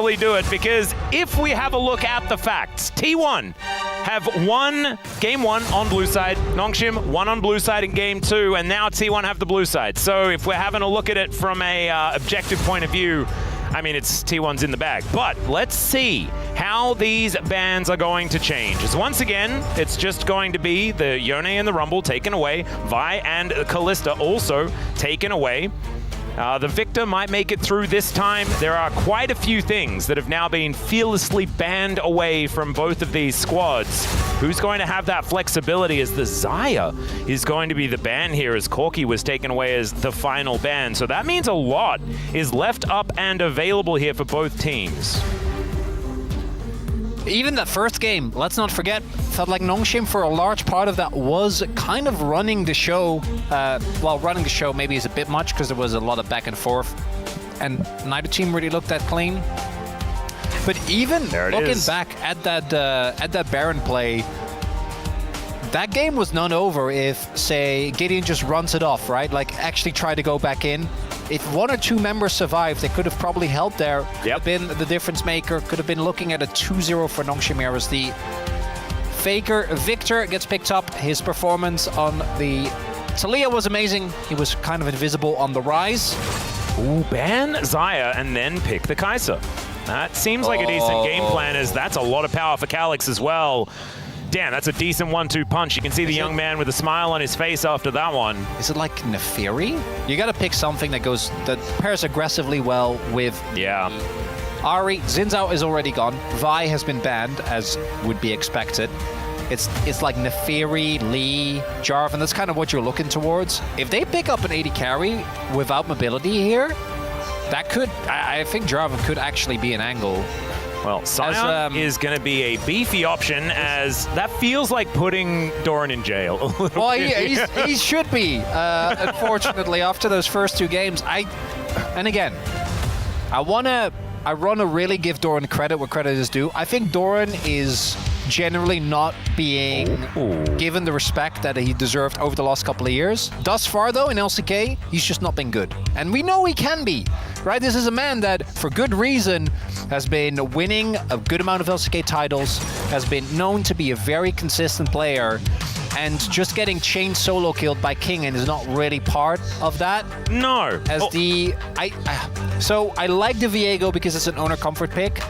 do it, because if we have a look at the facts, T1 have won game 1 on blue side, Nongshim won on blue side in game 2, and now T1 have the blue side. So if we're having a look at it from a objective point of view, I mean, it's T1's in the bag. But let's see how these bans are going to change. As once again, it's just going to be the Yone and the Rumble taken away, Vi and Callista also taken away. The victor might make it through this time. There are quite a few things that have now been fearlessly banned away from both of these squads. Who's going to have that flexibility as the Xayah is going to be the ban here, as Corki was taken away as the final ban. So that means a lot is left up and available here for both teams. Even that first game, let's not forget, felt like Nongshim for a large part of that was kind of running the show. Well, running the show maybe is a bit much because there was a lot of back and forth, and neither team really looked that clean. But even looking back at that Baron play, that game was not over if, say, Gideon just runs it off, right? Like, actually try to go back in. If 1 or 2 members survived, they could have probably helped there. Could have been the difference maker. Could have been looking at a 2-0 for Nongshim here as the Faker. Victor gets picked up. His performance on the Talia was amazing. He was kind of invisible on the rise. Ooh, ban Xayah and then pick the Kai'Sa. That seems like a decent game plan, as that's a lot of power for Calyx as well. Damn, that's a decent 1-2 punch. You can see the young man with a smile on his face after that one. Is it like Neferi? You gotta pick something that pairs aggressively well with Ari. Xin Zhao is already gone. Vi has been banned, as would be expected. It's like Neferi, Lee, Jarvan. That's kind of what you're looking towards. If they pick up an 80 carry without mobility here, that could, I think Jarvan could actually be an angle. Well, Sion is going to be a beefy option, as that feels like putting Doran in jail. Well, he should be, unfortunately, after those first 2 games. And again, I wanna really give Doran credit where credit is due. I think Doran is generally not being given the respect that he deserved over the last couple of years. Thus far, though, in LCK, he's just not been good. And we know he can be, right? This is a man that, for good reason, has been winning a good amount of LCK titles, has been known to be a very consistent player, and just getting chain solo killed by King and is not really part of that. No. As so I like the Viego because it's an owner comfort pick,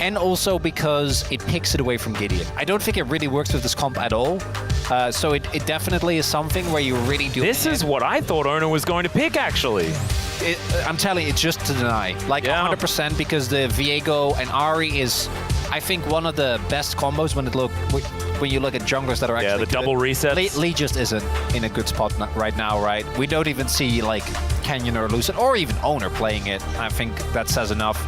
and also because it picks it away from Gideon. I don't think it really works with this comp at all. So it definitely is something where you really do. This is what I thought owner was going to pick, actually. I'm telling you, it's just to deny. Like 100%, because the Viego and Ari is, I think, one of the best combos when you look at junglers that are actually the double resets. Lee just isn't in a good spot right now, right? We don't even see like Canyon or Lucid or even Owner playing it. I think that says enough.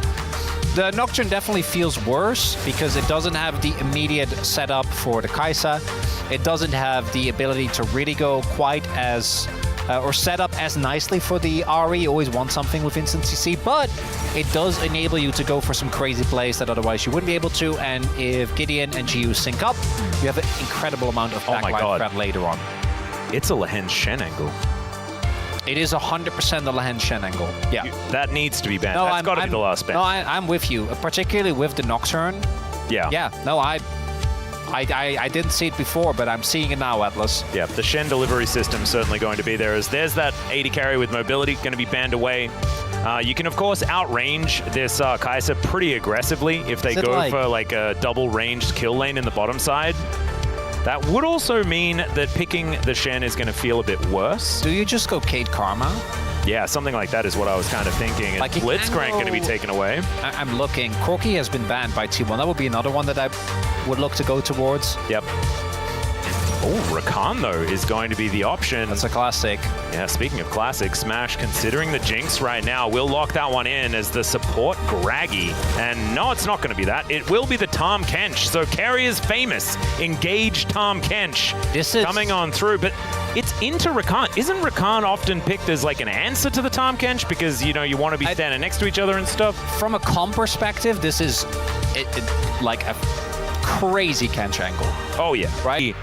The Nocturne definitely feels worse because it doesn't have the immediate setup for the Kai'Sa. It doesn't have the ability to really go quite as or set up as nicely for the Ari. You always want something with instant CC, but it does enable you to go for some crazy plays that otherwise you wouldn't be able to. And if Gideon and GU sync up, you have an incredible amount of backline threat later on. It's a Lehen Shen angle. It is 100% the Lehen Shen angle. Yeah. That needs to be banned. That's got to be the last ban. No, I'm with you, particularly with the Nocturne. Yeah. Yeah, no, I didn't see it before, but I'm seeing it now, Atlas. Yeah, the Shen delivery system certainly going to be there, as there's that 80 carry with mobility going to be banned away. You can, of course, outrange this Kai'Sa pretty aggressively if they go for like a double ranged kill lane in the bottom side. That would also mean that picking the Shen is going to feel a bit worse. Do you just go Kate Karma? Yeah, something like that is what I was kind of thinking. And like Blitzcrank going to be taken away. I'm looking. Corki has been banned by T1. That would be another one that I would look to go towards. Yep. Oh, Rakan, though, is going to be the option. That's a classic. Yeah, speaking of classic, Smash, considering the Jinx right now, will lock that one in as the support Graggy. And no, it's not going to be that. It will be the Tahm Kench. So Kerry is famous. Engage Tahm Kench. This is coming on through, but it's into Rakan. Isn't Rakan often picked as like an answer to the Tahm Kench because, you know, you want to be standing next to each other and stuff? From a comp perspective, this is like a crazy Kench angle. Oh, yeah. Right?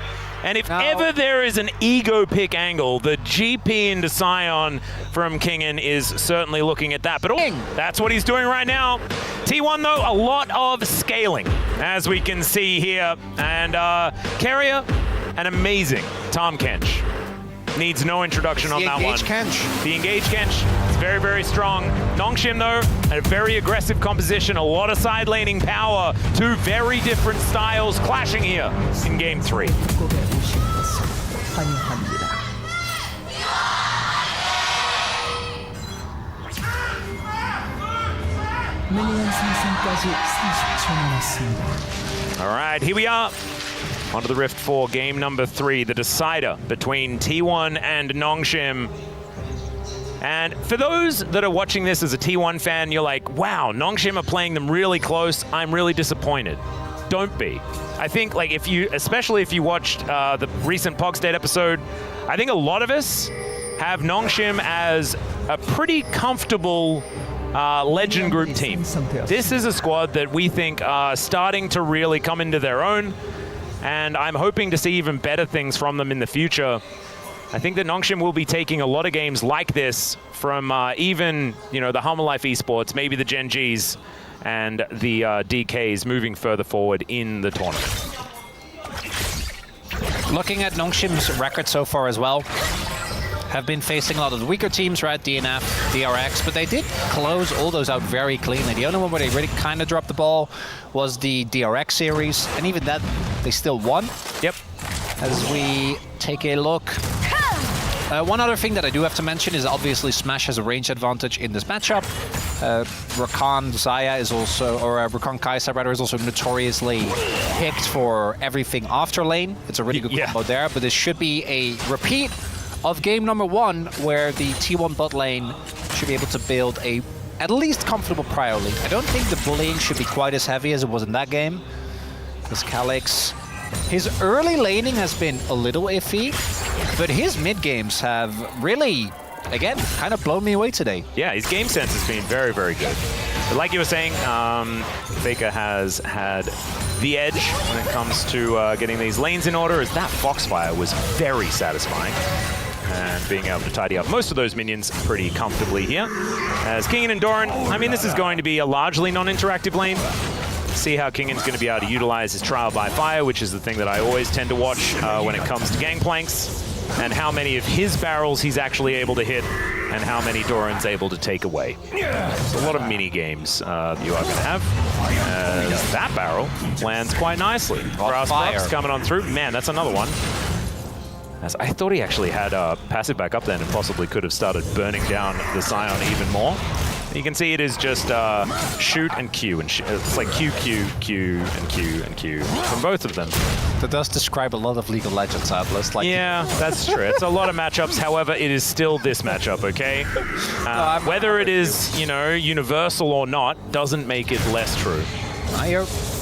And if ever there is an ego pick angle, the GP into Sion from Kingen is certainly looking at that. But that's what he's doing right now. T1, though, a lot of scaling, as we can see here. And Carrier, an amazing Tom Kench. Needs no introduction on that one. The engaged Kench is very, very strong. Nongshim, though, a very aggressive composition, a lot of side laning power. Two very different styles clashing here in Game 3. All right, here we are. Onto the Rift 4, game number 3, the decider between T1 and Nongshim. And for those that are watching this as a T1 fan, you're like, wow, Nongshim are playing them really close. I'm really disappointed. Don't be. I think, like, especially if you watched the recent Pogstate episode, I think a lot of us have Nongshim as a pretty comfortable Legend group team. This is a squad that we think are starting to really come into their own. And I'm hoping to see even better things from them in the future. I think that Nongshim will be taking a lot of games like this from even, the Hummerlife Esports, maybe the Gen Gs, and the DKs moving further forward in the tournament. Looking at Nongshim's record so far as well, have been facing a lot of the weaker teams, right? DNF, DRX, but they did close all those out very cleanly. The only one where they really kind of dropped the ball was the DRX series, and even that, they still won. Yep. As we take a look. One other thing that I do have to mention is obviously Smash has a range advantage in this matchup. Rakan Zaya is also, or Rakan Kai'Sa rather, is also notoriously picked for everything after lane. It's a really good combo there, but this should be a repeat of game number 1, where the T1 bot lane should be able to build a at least comfortable prio lead. I don't think the bullying should be quite as heavy as it was in that game. Because Calyx, his early laning has been a little iffy, but his mid games have really, again, kind of blown me away today. Yeah, his game sense has been very, very good. But like you were saying, Faker has had the edge when it comes to getting these lanes in order, as that Foxfire was very satisfying. And being able to tidy up most of those minions pretty comfortably here. As Kingen and Doran, I mean, this is going to be a largely non-interactive lane. See how Kingen's going to be able to utilize his Trial by Fire, which is the thing that I always tend to watch when it comes to Gangplanks, and how many of his barrels he's actually able to hit, and how many Doran's able to take away. It's a lot of mini games you are going to have. As that barrel lands quite nicely. Brass Bucks coming on through. Man, that's another one. As I thought he actually had passive back up then and possibly could have started burning down the Sion even more. You can see it is just shoot and Q, and it's like Q, Q, Q, and Q, and Q from both of them. That does describe a lot of League of Legends, Atlas. Like, yeah, that's true. It's a lot of matchups. However, it is still this matchup, okay? Whether it is, universal or not, doesn't make it less true.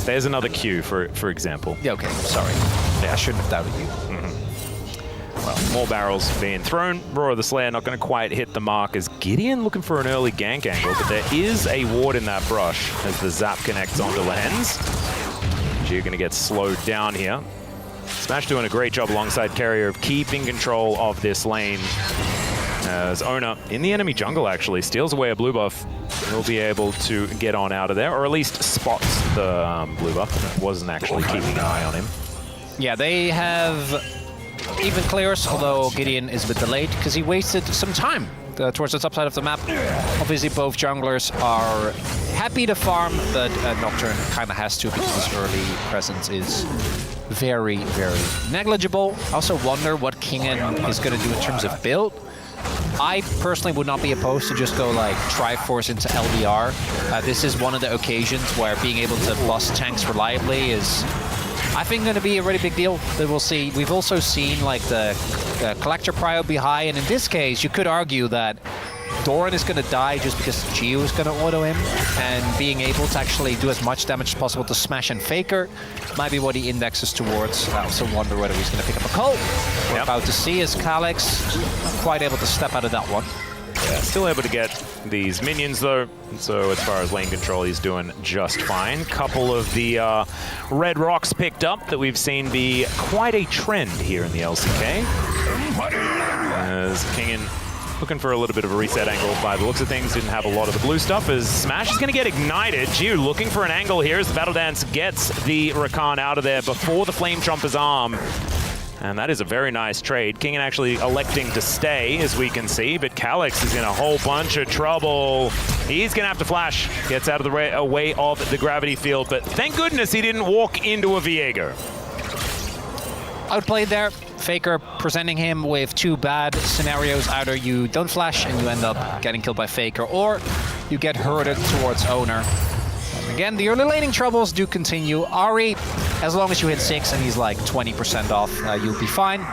There's another Q, for example. Yeah, okay, sorry. Yeah, I shouldn't have doubted you. Well, more barrels being thrown. Roar of the Slayer not going to quite hit the mark as Gideon looking for an early gank angle, but there is a ward in that brush as the zap connects onto Lehens. You're going to get slowed down here. Smash doing a great job alongside Carrier of keeping control of this lane. As Ona, in the enemy jungle actually, steals away a blue buff. He'll be able to get on out of there, or at least spots the blue buff. Wasn't actually keeping an eye on him. Yeah, they have even clears, although Gideon is a bit delayed because he wasted some time towards the top side of the map. Obviously, both junglers are happy to farm, but Nocturne kind of has to because his early presence is very, very negligible. I also wonder what Kingen is going to do in terms of build. I personally would not be opposed to just go like Triforce into LDR. This is one of the occasions where being able to bust tanks reliably is, I think, going to be a really big deal that we'll see. We've also seen like the collector prio be high, and in this case, you could argue that Doran is going to die just because Geo is going to auto him, and being able to actually do as much damage as possible to Smash and Faker might be what he indexes towards. I also wonder whether he's going to pick up a Cult. We're about to see as Calyx not quite able to step out of that one. Yeah, still able to get these minions though. So as far as lane control, he's doing just fine. Couple of the red rocks picked up that we've seen be quite a trend here in the LCK. As Kingen looking for a little bit of a reset angle by the looks of things. Didn't have a lot of the blue stuff as Smash is going to get ignited. Jiu looking for an angle here as the Battle Dance gets the Rakan out of there before the Flame Chomper's arm. And that is a very nice trade. Kingen actually electing to stay, as we can see, but Calyx is in a whole bunch of trouble. He's going to have to flash. Gets out of the way of the gravity field, but thank goodness he didn't walk into a Viego. Outplayed there. Faker presenting him with two bad scenarios. Either you don't flash and you end up getting killed by Faker, or you get herded towards Owner. And again, the early laning troubles do continue. Ari, as long as you hit 6 and he's like 20% off, you'll be fine.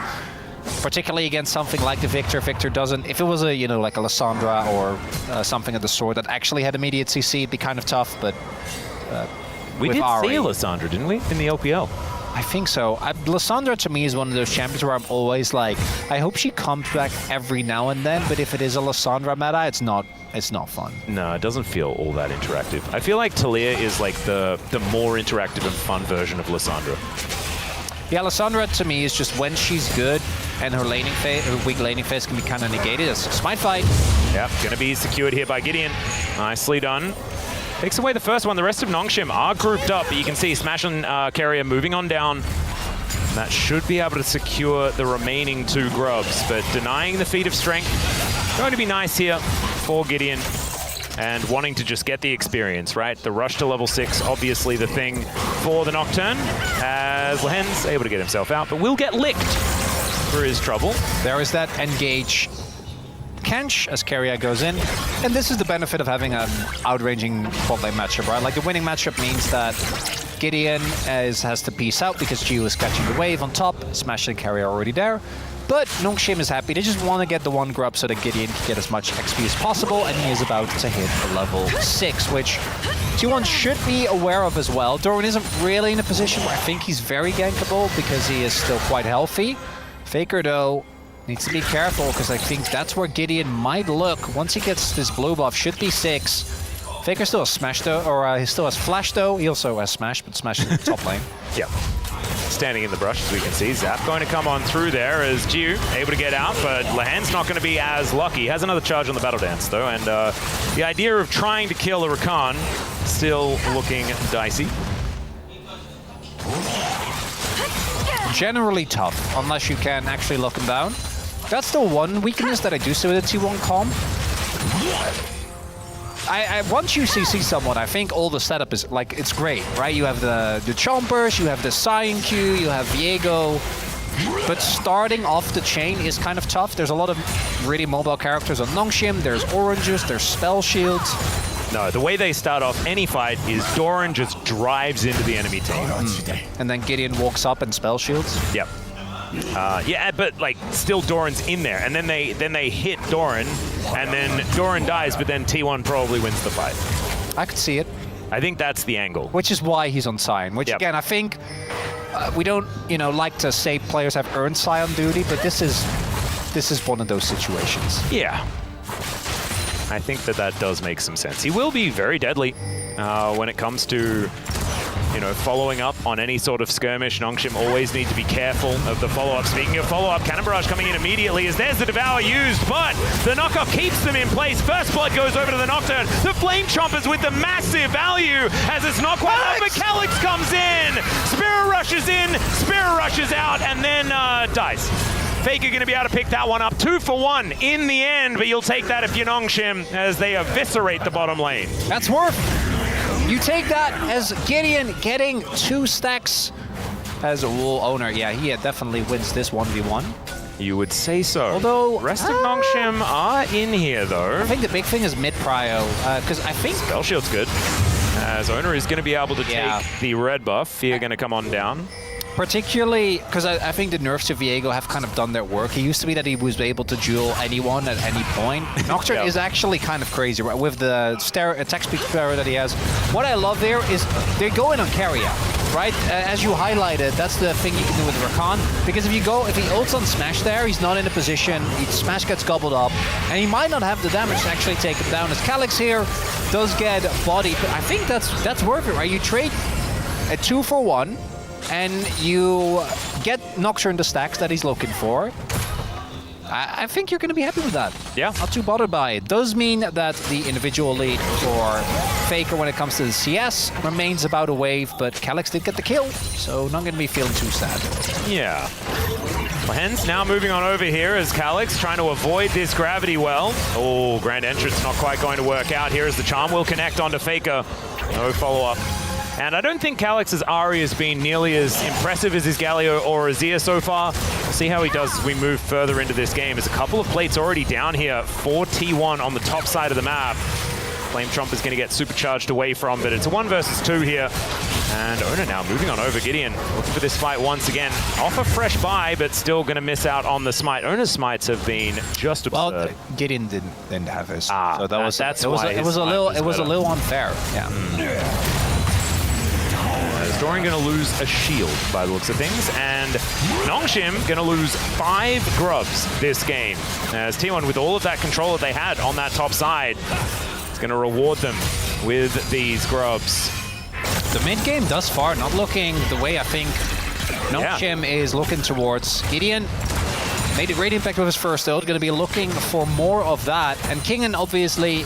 Particularly against something like the Victor. Victor doesn't. If it was a, like a Lissandra or something of the sort that actually had immediate CC, it'd be kind of tough, but we did Ari, see Lissandra, didn't we, in the LPL? I think so. Lissandra to me is one of those champions where I'm always like, I hope she comes back every now and then, but if it is a Lissandra meta, it's not fun. No, it doesn't feel all that interactive. I feel like Talia is like the more interactive and fun version of Lissandra. Yeah, Lissandra to me is just when she's good and her laning phase, her weak laning phase can be kind of negated. It's Smite Fight. Yep, gonna be secured here by Gideon. Nicely done. Takes away the first one. The rest of Nongshim are grouped up, but you can see Smash and Carrier moving on down. That should be able to secure the remaining 2 grubs, but denying the feat of strength. Going to be nice here for Gideon, and wanting to just get the experience, right? The rush to level 6, obviously the thing for the Nocturne, as Lehen's able to get himself out, but will get licked for his trouble. There is that engage Kench as Carrier goes in, and this is the benefit of having an outranging bot lane matchup, right? Like the winning matchup means that Gideon has to peace out because Gio is catching the wave on top, Smash and Carrier are already there. But Nongshim is happy. They just want to get the 1 grub so that Gideon can get as much XP as possible, and he is about to hit level 6, which T1 should be aware of as well. Doran isn't really in a position where I think he's very gankable because he is still quite healthy. Faker, though, needs to be careful because I think that's where Gideon might look. Once he gets this blue buff, should be 6. Faker still has Smash, though, or he still has Flash, though. He also has Smash, but Smash is in the top lane. Yeah. Standing in the brush, as we can see. Zap going to come on through there as Jiu able to get out, but Lehen's not going to be as lucky. Has another charge on the Battle Dance, though, and the idea of trying to kill a Rakan still looking dicey. Generally tough, unless you can actually lock him down. That's the one weakness that I do see with the T1 comp. Once you CC someone, I think all the setup is, like, it's great, right? You have the Chompers, you have the Cyan Q, you have Viego. But starting off the chain is kind of tough. There's a lot of really mobile characters on Nongshim. There's oranges, there's spell shields. No, the way they start off any fight is Doran just drives into the enemy team. And then Gideon walks up and spell shields. Yep. Yeah, but like still Doran's in there, and then they hit Doran, and then Doran dies, but then T1 probably wins the fight. I could see it. I think that's the angle. Which is why he's on Cyan, which again, I think we don't, like to say players have earned Cyan duty, but this is one of those situations. Yeah. I think that does make some sense. He will be very deadly when it comes to following up on any sort of skirmish. Nongshim always need to be careful of the follow-up. Speaking of follow-up, Cannon Barrage coming in immediately as there's the Devour used, but the knockoff keeps them in place. First Blood goes over to the Nocturne. The Flame Chompers with the massive value as it's not quite out, but Calyx comes in. Spirit rushes in, Spirit rushes out, and then dies. Faker going to be able to pick that one up. 2 for 1 in the end, but you'll take that if you're Nongshim as they eviscerate the bottom lane. That's worth. You take that as Gideon getting 2 stacks as a Wool owner. Yeah, he definitely wins this 1v1. You would say so. Although rest of Nongshim are in here though. I think the big thing is mid prio, because I think Spell Shield's good. As owner is going to be able to take the red buff. Fear going to come on down. Particularly because I think the nerfs to Viego have kind of done their work. He used to be that he was able to duel anyone at any point. Nocturne is actually kind of crazy, right? With the attack speed power that he has. What I love there is they're going on carry out, right? As you highlighted, that's the thing you can do with Rakan. Because if he ults on Smash there, he's not in a position. Smash gets gobbled up. And he might not have the damage to actually take him down, as Calyx here does get bodied. But I think that's worth it, right? You trade a 2-for-1, and you get Noxer in the stacks that he's looking for. I think you're going to be happy with that. Yeah. Not too bothered by it. Does mean that the individual lead for Faker when it comes to the CS remains about a wave, but Calyx did get the kill, so not going to be feeling too sad. Yeah. Hens now moving on over here as Calyx trying to avoid this gravity well. Oh, Grand Entrance not quite going to work out here as the charm will connect onto Faker. No follow-up. And I don't think Calyx's Ahri has been nearly as impressive as his Galio or Azir so far. We'll see how he does as we move further into this game. There's a couple of plates already down here for T1 on the top side of the map. Flame Trump is going to get supercharged away from, but it's a 1 versus 2 here. And Ona now moving on over. Gideon looking for this fight once again. Off a fresh buy, but still going to miss out on the smite. Ona's smites have been just absurd. Well, Gideon didn't have his. So that's why it was a little unfair. Yeah. Dorian going to lose a shield by the looks of things, and Nongshim going to lose 5 grubs this game. As T1, with all of that control that they had on that top side, is going to reward them with these grubs. The mid game thus far not looking the way I think Nongshim is looking towards. Gideon made a great impact with his first ult, going to be looking for more of that, and Kingen obviously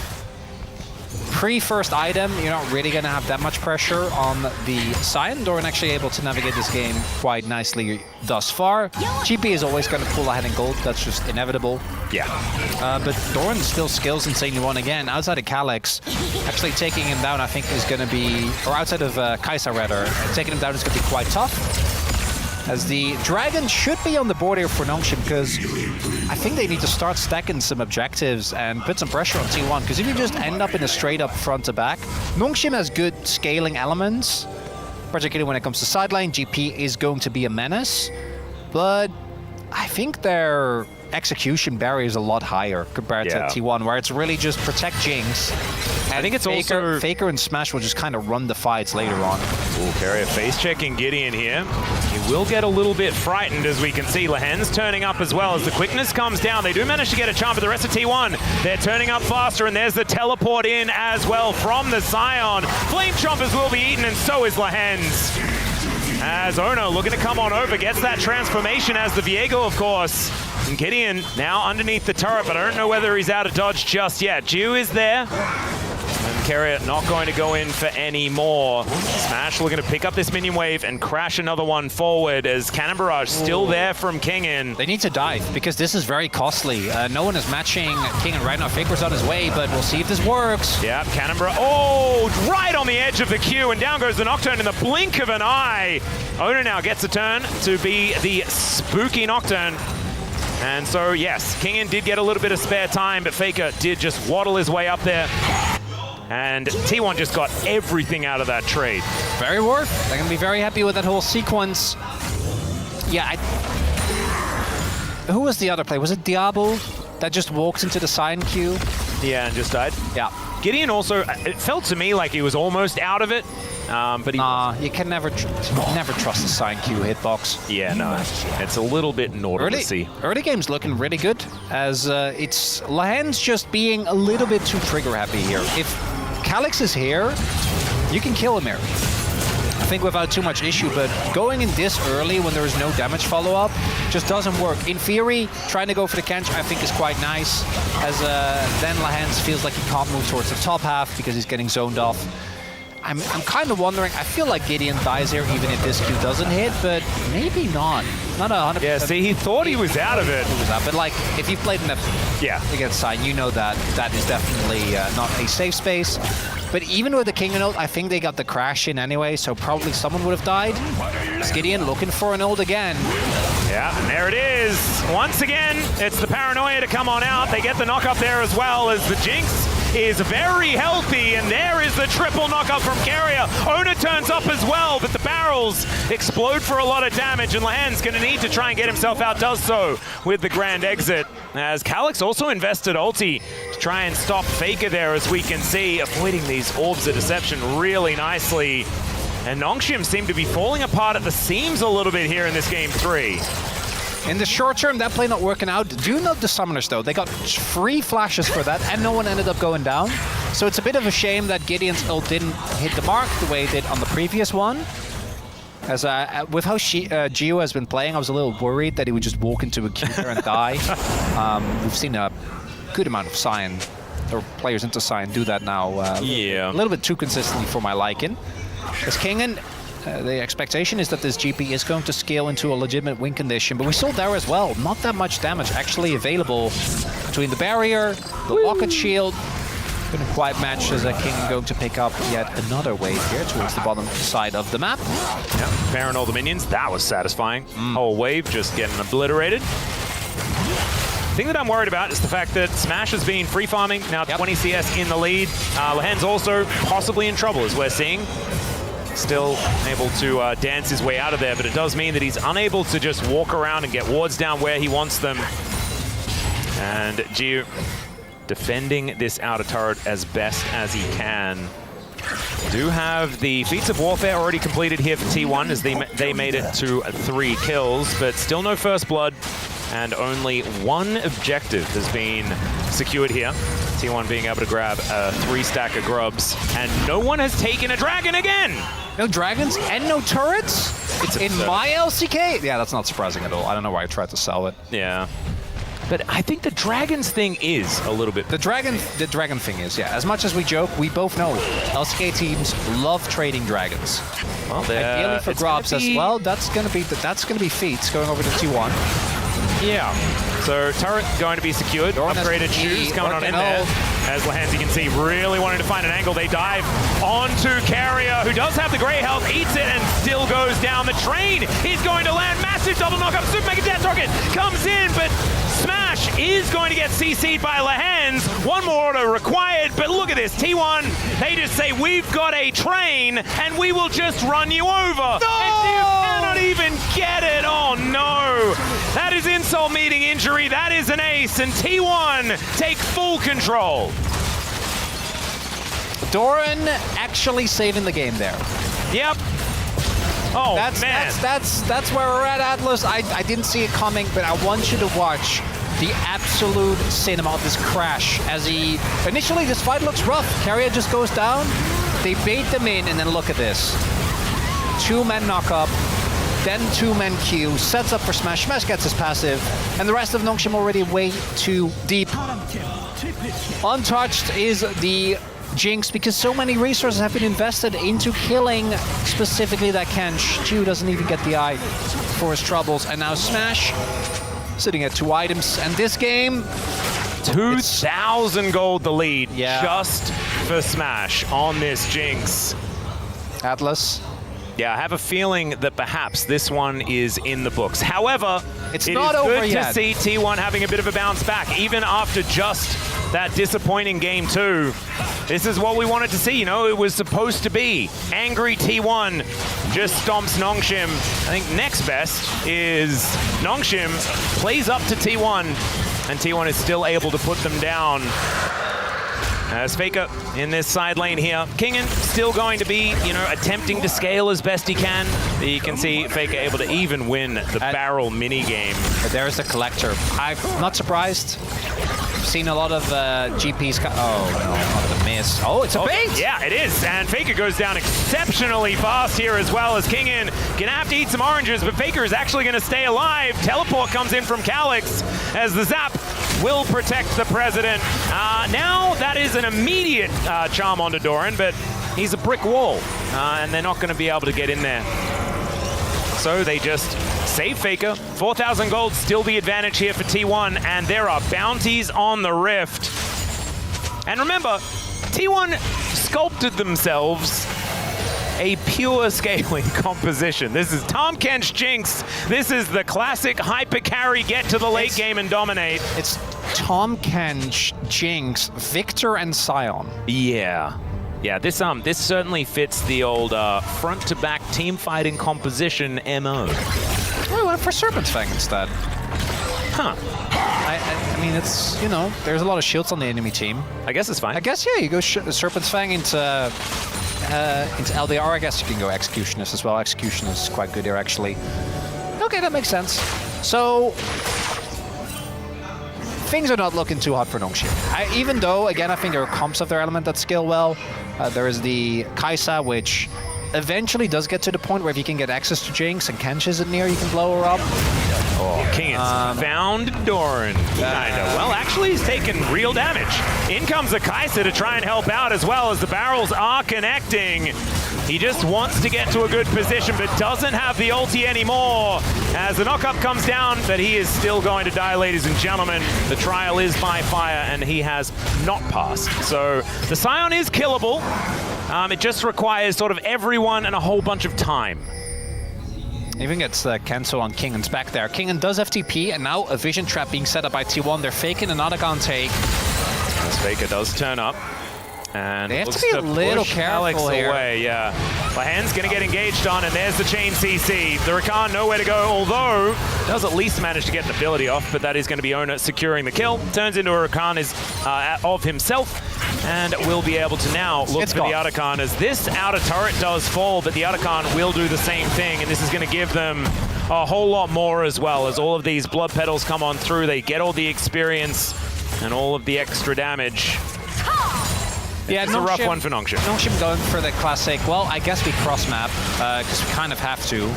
pre-first item, you're not really going to have that much pressure on the Sion. Doran actually able to navigate this game quite nicely thus far. GP is always going to pull ahead in gold. That's just inevitable. Yeah. But Doran still skills insanely one again. Outside of Calyx, actually taking him down I think is going to be, or outside of Kai'Sa rather, taking him down is going to be quite tough. As the Dragon should be on the board here for Nongshim, because I think they need to start stacking some objectives and put some pressure on T1, because if you just end up in a straight up front to back, Nongshim has good scaling elements, particularly when it comes to sideline. GP is going to be a menace, but I think their execution barrier is a lot higher compared to T1, where it's really just protect Jinx. I think it's Faker and Smash will just kind of run the fights later on. Ooh, Carrier face checking Gideon here. He will get a little bit frightened, as we can see. Lahen's turning up as well as the quickness comes down. They do manage to get a charm, but the rest of T1, they're turning up faster, and there's the teleport in as well from the Sion. Flame Chompers will be eaten, and so is Lahen's. As Ono looking to come on over, gets that transformation as the Viego, of course. And Gideon now underneath the turret, but I don't know whether he's out of dodge just yet. Jiu is there. And Carrier not going to go in for any more. Smash looking to pick up this minion wave and crash another one forward as Cannon Barrage still there from Kingen. They need to dive because this is very costly. No one is matching Kingen right now. Faker's on his way, but we'll see if this works. Yeah, Cannon Barrage. Oh, right on the edge of the queue, and down goes the Nocturne in the blink of an eye. Ona now gets a turn to be the spooky Nocturne. And so, yes, Kingen did get a little bit of spare time, but Faker did just waddle his way up there. And T1 just got everything out of that trade. Very worth. They're going to be very happy with that whole sequence. Yeah, who was the other play? Was it Diablo that just walked into the sign queue? Yeah, and just died. Yeah. Gideon also, it felt to me like he was almost out of it. But you can never trust the sign queue hitbox. Yeah, no, it's a little bit naughty to see. Early game's looking really good, as it's Lahen's just being a little bit too trigger happy here. If Calyx is here, you can kill him here, I think, without too much issue, but going in this early when there is no damage follow-up just doesn't work. In theory, trying to go for the Kench I think is quite nice, as then Lahen's feels like he can't move towards the top half because he's getting zoned off. I'm kind of wondering, I feel like Gideon dies here even if this Q doesn't hit, but maybe not. Not 100%. Yeah, see, he thought he was out of it. But like, if you've played enough against Sign, you know that that is definitely not a safe space. But even with the King ult, I think they got the crash in anyway, so probably someone would have died. It's Gideon looking for an ult again. Yeah, and there it is. Once again, it's the paranoia to come on out. They get the knock up there as well, as the Jinx is very healthy, and there is the triple knockup from Carrier. Ona turns up as well, but the barrels explode for a lot of damage, and Lahen's going to need to try and get himself out, does so with the grand exit. As Calyx also invested ulti to try and stop Faker there, as we can see, avoiding these orbs of deception really nicely. And Nongshim seem to be falling apart at the seams a little bit here in this game 3. In the short term, that play not working out. Do note the summoners, though. They got 3 flashes for that, and no one ended up going down. So it's a bit of a shame that Gideon's ult didn't hit the mark the way it did on the previous one. As with how Gio has been playing, I was a little worried that he would just walk into a keeper and die. We've seen a good amount of Sion, or players into Sion, do that now. Yeah. A little bit too consistently for my liking. As Kingen, the expectation is that this GP is going to scale into a legitimate win condition, but we saw there as well, not that much damage actually available between the barrier, the rocket shield. Couldn't quite match as a King going to pick up yet another wave here towards the bottom side of the map. Yep, pairing all the minions, that was satisfying. Whole wave just getting obliterated. The thing that I'm worried about is the fact that Smash has been free farming, now 20 CS in the lead. Lehen's also possibly in trouble, as we're seeing. Still able to dance his way out of there, but it does mean that he's unable to just walk around and get wards down where he wants them. And Gio defending this outer turret as best as he can. Do have the feats of warfare already completed here for T1 as they made it to 3 kills, but still no first blood, and only 1 objective has been secured here. T1 being able to grab a 3-stack of grubs, and no one has taken a dragon again! No dragons and no turrets? It's in absurd. my LCK? Yeah, that's not surprising at all. I don't know why I tried to sell it. Yeah. But I think the dragons thing is a little bit... The dragon thing is, yeah. As much as we joke, we both know LCK teams love trading dragons. Well, ideally for grubs as well. That's gonna be feats going over to T1. Yeah. So turret going to be secured. Upgraded shoes coming on in there. As Lehans, you can see, really wanting to find an angle. They dive onto Carrier, who does have the grey health, eats it, and still goes down. The train is going to land. Massive double knock-up. Super Mega Death Rocket comes in, but Smash is going to get CC'd by Lehans. 1 more auto required, but look at this. T1, they just say, we've got a train, and we will just run you over. No! And you cannot even get it. Oh, no. That is insult meeting injury. That is an ace, and T1 take full control. Doran actually saving the game there. Yep. Oh, that's, man. That's where we're at, Atlas. I didn't see it coming, but I want you to watch the absolute cinema of this crash. As initially this fight looks rough. Carrier just goes down. They bait them in, and then look at this. 2-man knock up, then 2-man Q, sets up for Smash. Smash gets his passive, and the rest of Nongshim already way too deep. Untouched is the Jinx, because so many resources have been invested into killing specifically that Kench. Chu doesn't even get the eye for his troubles, and now Smash sitting at 2 items, and this game 2,000 gold the lead, Yeah. just for Smash on this Jinx. Atlas. Yeah, I have a feeling that perhaps this one is in the books. However, It's it not is over good yet. to see T1 having a bit of a bounce back, even after just that disappointing game 2. This is what we wanted to see, you know, it was supposed to be. Angry T1 just stomps Nongshim. I think next best is Nongshim plays up to T1, and T1 is still able to put them down. As Faker in this side lane here. Kingen still going to be, you know, attempting to scale as best he can. You can see Faker able to even win the barrel mini game. There's the collector. I'm not surprised. I've seen a lot of GPs. Oh no, not the miss. Oh, it's a bait! Yeah, it is. And Faker goes down exceptionally fast here as well, as Kingen gonna have to eat some oranges, but Faker is actually gonna stay alive. Teleport comes in from Calyx as the zap will protect the president. Now that is an immediate charm onto Doran, but he's a brick wall, and they're not gonna be able to get in there. So they just save Faker. 4,000 gold, still the advantage here for T1, and there are bounties on the Rift. And remember, T1 sculpted themselves a pure scaling composition. This is Tahm Kench Jinx. This is the classic hyper carry, get to the late game and dominate. It's Tahm Kench, Jinx, Victor, and Sion. Yeah. Yeah, this certainly fits the old front-to-back team fighting composition MO. I went for Serpent's Fang instead. Huh. I mean, it's, you know, there's a lot of shields on the enemy team. I guess it's fine. I guess, yeah, you go Serpent's Fang into LDR. I guess you can go Executionist as well. Executionist is quite good here, actually. Okay, that makes sense. So things are not looking too hot for Nongshim. Even though, again, I think there are comps of their element that scale well. There is the Kaisa, which eventually does get to the point where if you can get access to Jinx and Kench isn't near, you can blow her up. Oh, King has found Doran. Kinda. Well, actually, he's taken real damage. In comes a Kaisa to try and help out as well as the barrels are connecting. He just wants to get to a good position, but doesn't have the ulti anymore. As the knock-up comes down, but he is still going to die, ladies and gentlemen. The trial is by fire, and he has not passed. So the Scion is killable. It just requires sort of everyone and a whole bunch of time. Even gets Kenso on Kingan's back there. Kingan does FTP, and now a vision trap being set up by T1. They're faking an Anagon take. This Faker does turn up. And they have to be a little careful here. Away, yeah. Lahen's going to get engaged on, and there's the chain CC. The Rakan nowhere to go, although does at least manage to get an ability off, but that is going to be Ona securing the kill. Turns into a Rakan of himself, and will be able to now look for the Arakan as this outer turret does fall, but the Arakan will do the same thing, and this is going to give them a whole lot more as well. As all of these blood petals come on through, they get all the experience and all of the extra damage. Yeah, it's a rough one for Nongshim. Nongshim going for the classic, well, I guess we cross-map, because we kind of have to.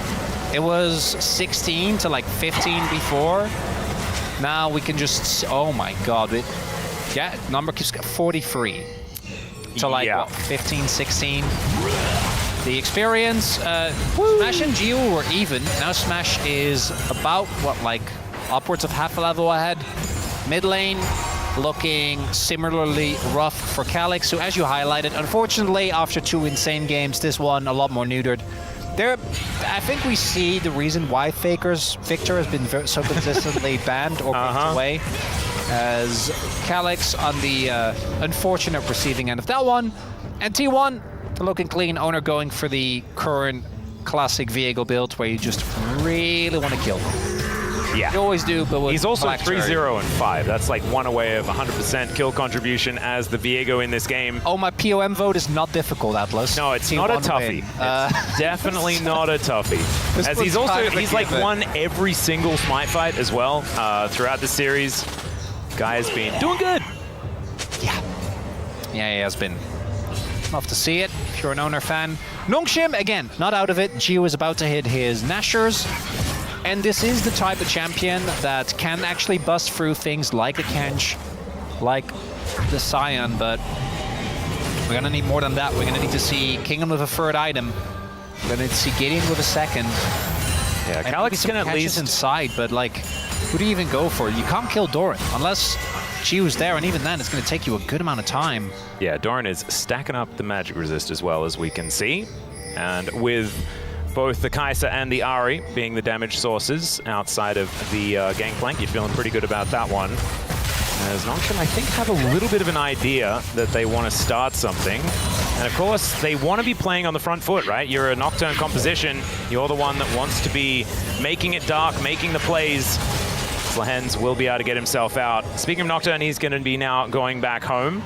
It was 16 to like 15 before. Now we can just, oh my god. Yeah, number keeps 43. To like, what, 15, 16. The experience, Smash and Geo were even. Now Smash is about, what, like, upwards of half a level ahead. Mid lane, looking similarly rough for Calyx, who, as you highlighted, unfortunately, after 2 insane games, this one a lot more neutered. I think we see the reason why Victor has been so consistently banned or picked away, as Calyx on the unfortunate receiving end of that one, and T1 looking clean. Owner going for the current classic Viego build, where you just really want to kill them. Yeah. You always do, but he's also 3-0 and 5. That's like one away of 100% kill contribution as the Viego in this game. Oh, my POM vote is not difficult, Atlas. No, it's not a toughie. It's definitely not a toughie. As he's like won every single Smite fight as well throughout the series. Guy has been doing good. Yeah. Yeah, he has been. Love to see it if you're an Owner fan. Nongshim, again, not out of it. Geo is about to hit his Nashers. And this is the type of champion that can actually bust through things like a Kench, like the Scion, but we're going to need more than that. We're going to need to see Kingan with a third item. We're going to need to see Gideon with a second. Yeah, Calyx can at least inside, but like, who do you even go for? You can't kill Doran unless Gio's there, and even then it's going to take you a good amount of time. Yeah, Doran is stacking up the magic resist as well, as we can see. And with both the Kaisa and the Ahri being the damage sources outside of the gangplank, you're feeling pretty good about that one. As Nongshim, I think, have a little bit of an idea that they want to start something. And of course, they want to be playing on the front foot, right? You're a Nocturne composition. You're the one that wants to be making it dark, making the plays. Lahens will be able to get himself out. Speaking of Nocturne, he's going to be now going back home.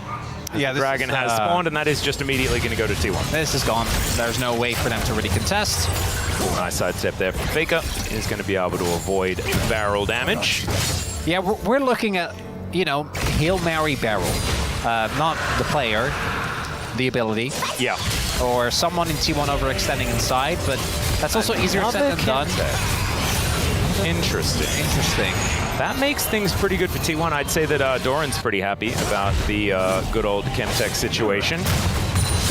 Yeah, the Dragon has spawned, and that is just immediately going to go to T1. This is gone. There's no way for them to really contest. Nice sidestep there from Faker. He's going to be able to avoid barrel damage. Yeah, we're looking at, you know, Hail Mary barrel. Not the player, the ability. Yeah. Or someone in T1 overextending inside, but that's also easier said than done. Interesting. Interesting. That makes things pretty good for T1. I'd say that Doran's pretty happy about the good old Chemtech situation.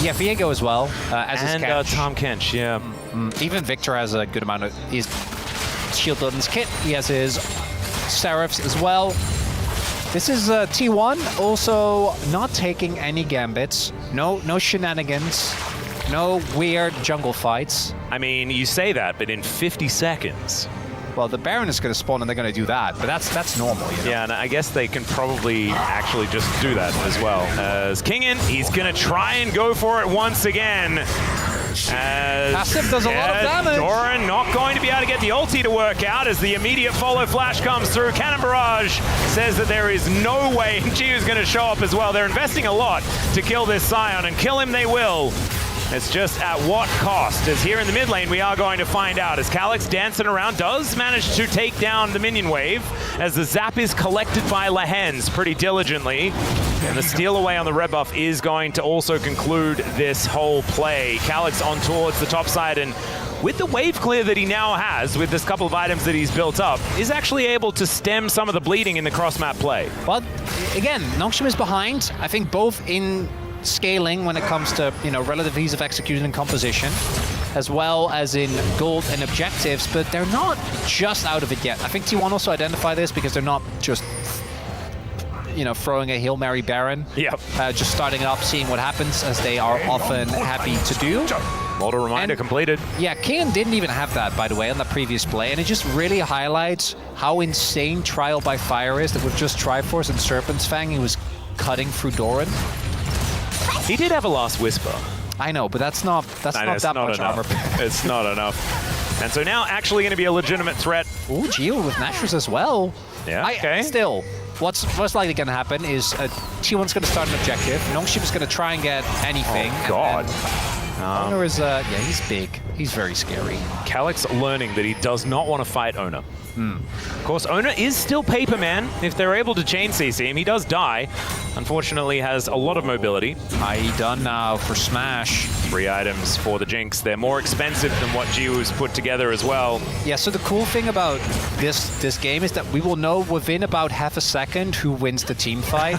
Yeah, Viego as well, as his and Tom Kench, yeah. Even Victor has a good amount of his shield build in his kit. He has his Seraphs as well. This is T1 also not taking any gambits. No shenanigans. No weird jungle fights. I mean, you say that, but in 50 seconds. Well, the Baron is going to spawn and they're going to do that, but that's normal, you know? Yeah, and I guess they can probably actually just do that as well. As Kingan, he's going to try and go for it once again. As Passive does a lot of damage. Doran not going to be able to get the ulti to work out as the immediate follow flash comes through. Cannon Barrage says that there is no way Gio's going to show up as well. They're investing a lot to kill this Scion, and kill him they will. It's just at what cost? As here in the mid lane, we are going to find out. As Calyx dancing around, does manage to take down the minion wave, as the zap is collected by Lahens pretty diligently. And the steal away on the red buff is going to also conclude this whole play. Calyx on towards the top side, and with the wave clear that he now has, with this couple of items that he's built up, is actually able to stem some of the bleeding in the cross-map play. Well, again, Nongshim is behind. I think both in scaling when it comes to, you know, relative ease of execution and composition, as well as in gold and objectives, but they're not just out of it yet. I think T1 also identify this because they're not just, you know, throwing a Hail Mary Baron. Yep. Just starting up, seeing what happens, as they are often happy to do. Mortal Reminder completed. Yeah, King didn't even have that, by the way, on the previous play, and it just really highlights how insane Trial by Fire is, that with just Triforce and Serpent's Fang, he was cutting through Doran. He did have a Last Whisper. I know, but that's not that much armor. It's not enough. And so now actually going to be a legitimate threat. Ooh, Geo with Nashers as well. Yeah, okay. Still, what's most likely going to happen is T1's going to start an objective. Nongshim is going to try and get anything. Oh, God. Owner is, yeah, he's big. He's very scary. Calyx learning that he does not want to fight Owner. Of course, Owner is still Paper Man. If they're able to chain CC him, he does die. Unfortunately, has a lot of mobility. IE done now for Smash. 3 items for the Jinx. They're more expensive than what Jiwoo's put together as well. Yeah, so the cool thing about this game is that we will know within about half a second who wins the team fight.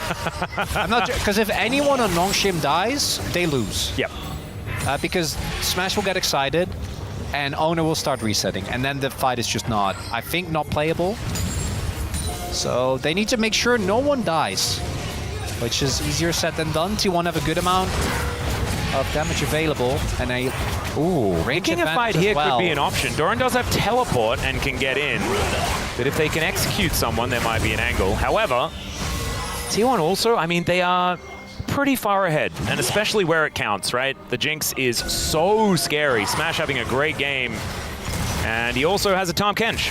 I'm not, because if anyone on Nongshim dies, they lose. Yep. Because Smash will get excited, and Owner will start resetting, and then the fight is just not, I think, not playable. So they need to make sure no one dies, which is easier said than done. T1 have a good amount of damage available, and a range Picking a fight here well. could be an option. Doran does have teleport and can get in, but if they can execute someone, there might be an angle. However, T1 also, I mean, they are pretty far ahead, and especially where it counts, right? The Jinx is so scary. Smash having a great game, and he also has a Tahm Kench,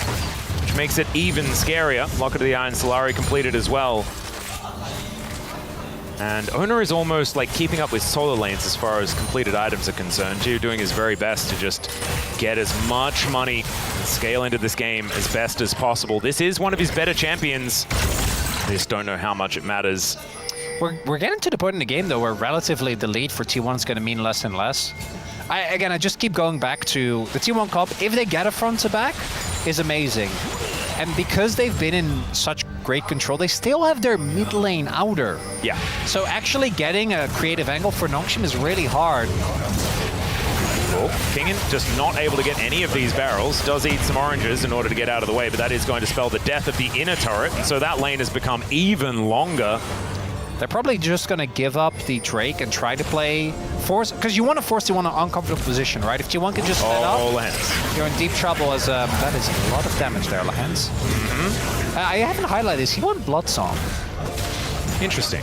which makes it even scarier. Locket of the Iron Solari completed as well. And Owner is almost like keeping up with Solar Lanes as far as completed items are concerned. Gio doing his very best to just get as much money and scale into this game as best as possible. This is one of his better champions. I just don't know how much it matters. We're getting to the point in the game, though, where relatively the lead for T1 is going to mean less and less. I just keep going back to the T1 comp. If they get a front to back, is amazing. And because they've been in such great control, they still have their mid lane outer. Yeah. So actually getting a creative angle for Nongshim is really hard. Cool. Kingen just not able to get any of these barrels. Does eat some oranges in order to get out of the way, but that is going to spell the death of the inner turret. And so that lane has become even longer. They're probably just going to give up the Drake and try to play force, because you want to force T1 an uncomfortable position, right? If T1 can just set up, Lahens. You're in deep trouble, as that is a lot of damage there, Lahens. I haven't highlighted this. He won Blood Song. Interesting.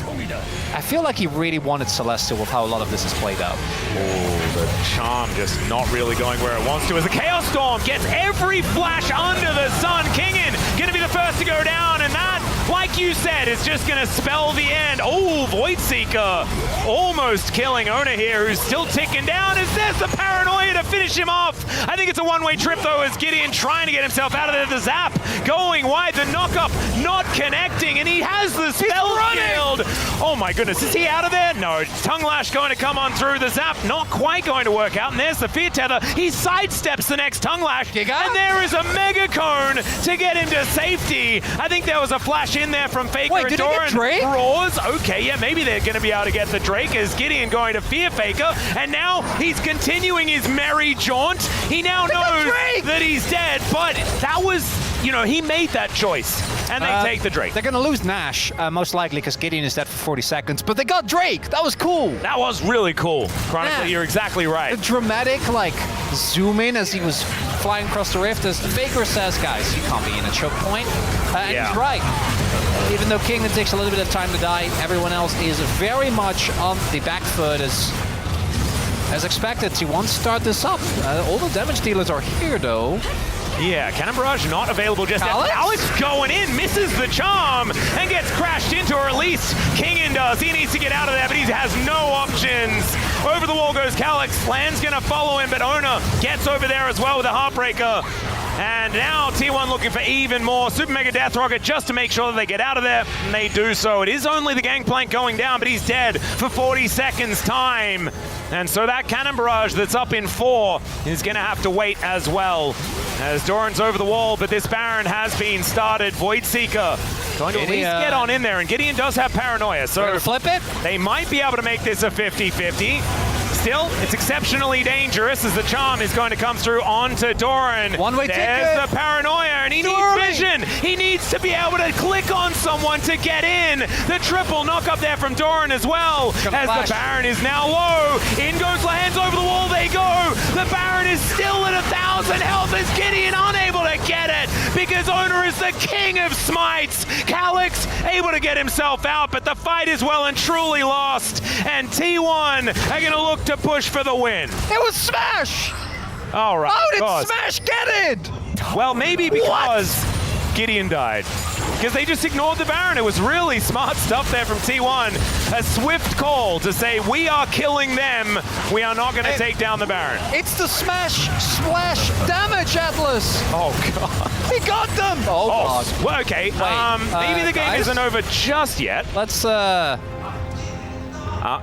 I feel like he really wanted Celestial with how a lot of this is played out. Oh, the charm just not really going where it wants to as the Chaos Storm gets every flash under the sun. Kingen going to be the first to go down, and that, like you said, is just going to spell the end. Oh, Voidseeker almost killing Owner here, who's still ticking down. Is this the paranoia to finish him off? I think it's a one-way trip, though, as Gideon trying to get himself out of there. The zap going wide, the knock-up not connecting, and he has the spell shield. Oh my goodness, is he out of there? No, Tongue Lash going to come on through. The zap not quite going to work out, and there's the Fear Tether. He sidesteps the next Tongue Lash, and there is a Mega Cone to get into safety. I think there was a flash in there from Faker. Wait, and did they get Drake? Roars. Okay, yeah, maybe they're going to be able to get the Drake as Gideon going to Fear Faker, and now he's continuing his merry jaunt. He now knows that he's dead, but that was, you know, he made that choice, and they take the Drake. They're going to lose Nash, most likely, because Gideon is dead for 40 seconds, but they got Drake. That was cool. That was really cool. Chronically, you're exactly right. The dramatic, like, zoom in as he was flying across the rift, as Faker says, guys, you can't be in a choke point. And he's right. Even though Kingdom takes a little bit of time to die, everyone else is very much on the back foot as expected. T1 start this up. All the damage dealers are here, though. Yeah, Cannon Barrage not available just yet. Alex going in, misses the charm, and gets crashed into, or at least Kingen does. He needs to get out of there, but he has no options. Over the wall goes Calix. Land's gonna follow him, but Ona gets over there as well with a Heartbreaker. And now T1 looking for even more. Super Mega Death Rocket just to make sure that they get out of there, and they do so. It is only the Gangplank going down, but he's dead for 40 seconds time. And so that Cannon Barrage that's up in 4 is gonna have to wait as well. As Doran's over the wall, but this Baron has been started. Voidseeker going to at least get on in there, and Gideon does have Paranoia, so flip it. They might be able to make this a 50-50. Still, it's exceptionally dangerous as the charm is going to come through onto Doran. One-way ticket. There's the Paranoia, and he needs vision. He needs to be able to click on someone to get in. The triple knock up there from Doran as well, as the Baron is now low. In goes Lands over the wall, they go. The Baron is still at 1,000 health as Gideon unable to get it because Ona is the king of smites. Calix able to get himself out, but the fight is well and truly lost, and T1 are going to look to push for the win. It was Smash! All right. How did Smash get it? Well, maybe because Gideon died. Because they just ignored the Baron. It was really smart stuff there from T1. A swift call to say, we are killing them. We are not going to take down the Baron. It's the Smash Splash damage, Atlas. Oh, God. He got them. Oh, God. Well, okay. Maybe the game isn't over just yet. Let's,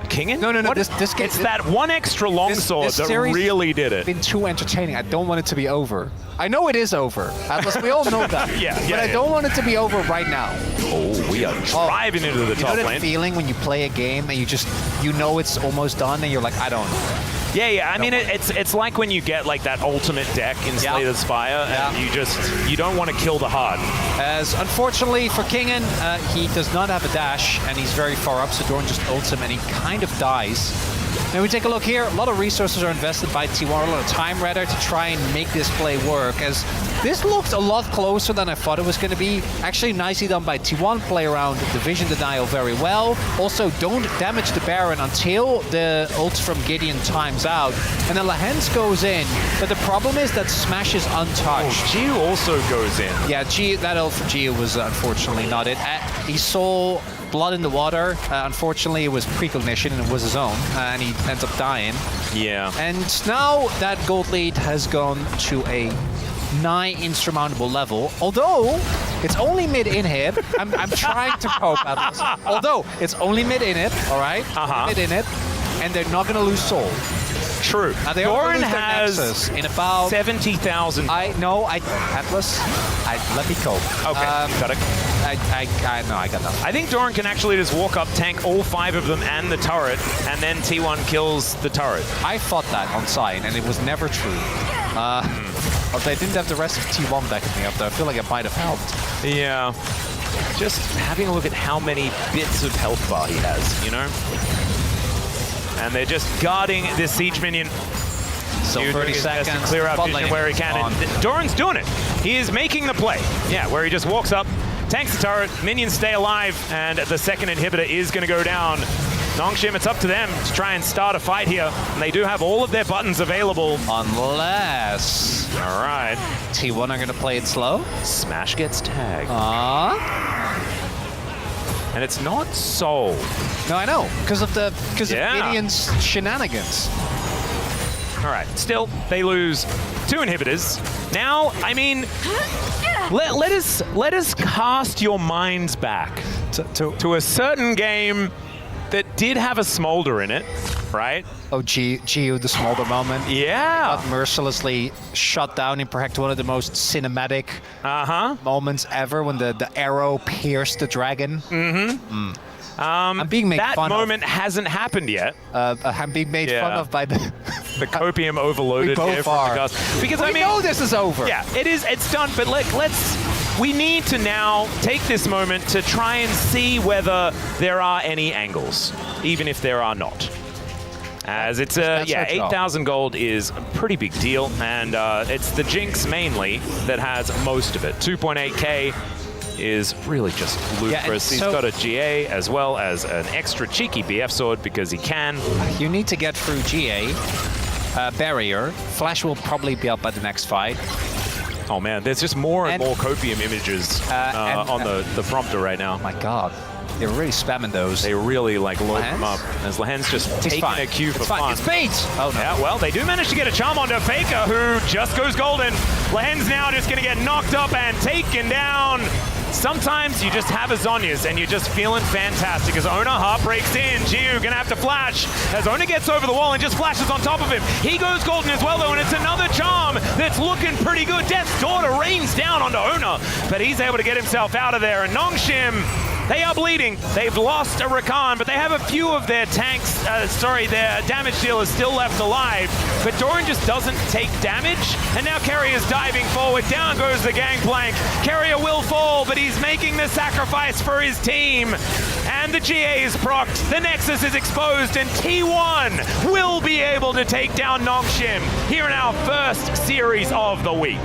Kingen? No. This game, it's that one extra longsword that really did it. Been too entertaining. I don't want it to be over. I know it is over. Atlas, we all know that. But I don't want it to be over right now. Oh, we are driving into the top lane. You know that feeling when you play a game and you know it's almost done and you're like, I don't know. Yeah. I mean, it's like when you get like that ultimate deck in Slay the Spire, and you don't want to kill the heart. As unfortunately for Kingen, he does not have a dash, and he's very far up, so Doran just ults him, and he kind of dies. Now we take a look here. A lot of resources are invested by T1, a lot of time rather, to try and make this play work, as this looks a lot closer than I thought it was going to be. Actually, nicely done by T1. Play around the vision denial very well. Also, don't damage the Baron until the ult from Gideon times out. And then Lahens goes in, but the problem is that Smash is untouched. Oh, Gio also goes in. Yeah, that ult for Gio was unfortunately not it. He saw blood in the water. Unfortunately, it was precognition and it was his own, and he ends up dying. Yeah. And now that gold lead has gone to a nigh insurmountable level, although it's only mid-inhib. I'm trying to cope at this. Although it's only mid-inhib, all right? Mid-inhib, and they're not going to lose soul. True. Now they Doran has Nexus in about 70,000. Atlas. Let me cope. Okay, got it. I got that. I think Doran can actually just walk up, tank all 5 of them and the turret, and then T1 kills the turret. I thought that on side, and it was never true. But they didn't have the rest of T1 backing me up, though. I feel like it might have helped. Yeah. Just having a look at how many bits of health bar he has, you know? And they're just guarding this siege minion. So 30 seconds. To clear out vision where he can. And Doran's doing it. He is making the play. Yeah, where he just walks up, tanks the turret, minions stay alive, and the second inhibitor is going to go down. Nongshim, it's up to them to try and start a fight here. And they do have all of their buttons available. Unless... All right. T1 are going to play it slow. Smash gets tagged. And it's not Soul. No, I know. Because of Gideon's shenanigans. All right. Still, they lose 2 inhibitors. Now, I mean, let us cast your minds back to a certain game that did have a smolder in it, right? Oh, Gio, the smolder moment. Yeah. Got mercilessly shut down in perhaps one of the most cinematic moments ever when the arrow pierced the dragon. I'm being made fun of. That moment hasn't happened yet. I'm being made fun of by the copium overloaded. We both are. Because I know this is over. Yeah, it is. It's done. But we need to now take this moment to try and see whether there are any angles, even if there are not. As it's 8,000 gold is a pretty big deal, and it's the Jinx mainly that has most of it. 2.8k is really just ludicrous. He's got a GA as well as an extra cheeky BF sword because he can. You need to get through GA barrier. Flash will probably be up by the next fight. Oh man, there's just more and more copium images on the prompter right now. Oh my god. They're really spamming those. They really like load them up. As Lehen's just taking a cue for fun. It's bait! Oh no. Yeah, well, they do manage to get a charm onto Faker, who just goes golden. Lehen's now just gonna get knocked up and taken down. Sometimes you just have a Zhonya's and you're just feeling fantastic as Ona Heart breaks in. Jiu gonna have to flash as Ona gets over the wall and just flashes on top of him. He goes golden as well though, and it's another charm that's looking pretty good. Death's Daughter rains down onto Ona, but he's able to get himself out of there. And Nongshim, they are bleeding. They've lost a Rakan, but they have a few of their tanks, their damage dealers still left alive. But Doran just doesn't take damage. And now Carrier's diving forward. Down goes the gangplank. Carrier will fall, but he's making the sacrifice for his team. And the GA is procced. The Nexus is exposed, and T1 will be able to take down Nongshim here in our first series of the week.